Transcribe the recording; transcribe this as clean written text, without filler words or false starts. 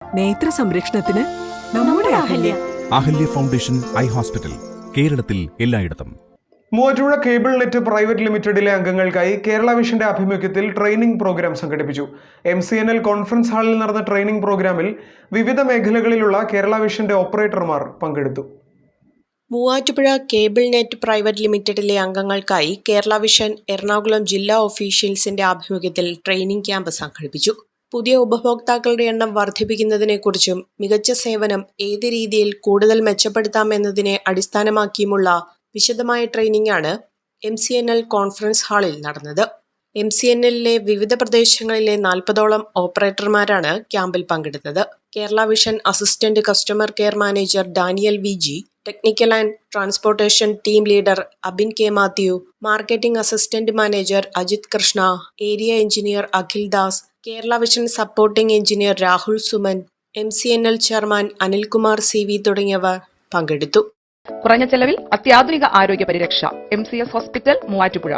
നേത്ര സംരക്ഷണത്തിന് നമ്മുടെ Ahalya. Ahalya foundation eye hospital, കേരളത്തിൽ എല്ലായിടത്തും. മൂവാറ്റുപുഴ കേബിൾ നെറ്റ് പ്രൈവറ്റ് ലിമിറ്റഡിലെ അംഗങ്ങൾക്കായി കേരള വിഷന്റെ ആഭിമുഖ്യത്തിൽ ട്രെയിനിംഗ് പ്രോഗ്രാം സംഘടിപ്പിച്ചു. MCNL കോൺഫറൻസ് ഹാളിൽ നടന്ന ട്രെയിനിംഗ് പ്രോഗ്രാമിൽ വിവിധ മേഖലകളിലുള്ള കേരള വിഷന്റെ ഓപ്പറേറ്റർമാർ പങ്കെടുത്തു. മൂവാറ്റുപുഴ കേബിൾ നെറ്റ് പ്രൈവറ്റ് ലിമിറ്റഡിലെ അംഗങ്ങൾക്കായി കേരള വിഷൻ എറണാകുളം ജില്ലാ ഓഫീഷ്യൽസിന്റെ ആഭിമുഖ്യത്തിൽ ട്രെയിനിംഗ് ക്യാമ്പ് സംഘടിപ്പിച്ചു. പുതിയ ഉപഭോക്താക്കളുടെ എണ്ണം വർദ്ധിപ്പിക്കുന്നതിനെക്കുറിച്ചും മികച്ച സേവനം ഏത് രീതിയിൽ കൂടുതൽ മെച്ചപ്പെടുത്താമെന്നതിനെ അടിസ്ഥാനമാക്കിയുമുള്ള വിശദമായ ട്രെയിനിംഗാണ് MCNL കോൺഫറൻസ് ഹാളിൽ നടന്നത്. MCNLലെ വിവിധ പ്രദേശങ്ങളിലെ 40ഓളം ഓപ്പറേറ്റർമാരാണ് ക്യാമ്പിൽ പങ്കെടുത്തത്. Kerala vision assistant customer care manager Daniel VG, technical and transportation team leader Abin K. Mathew, marketing assistant manager Ajith Krishna, area engineer Akhil Das, Kerala vision supporting engineer Rahul Suman, MCNL chairman Anilkumar CV തുടങ്ങിയവർ പങ്കെടുത്തു. കുറഞ്ഞ ചെലവിൽ അത്യാധുനിക ആരോഗ്യ പരിരക്ഷ. MCS hospital, Muvattupuzha.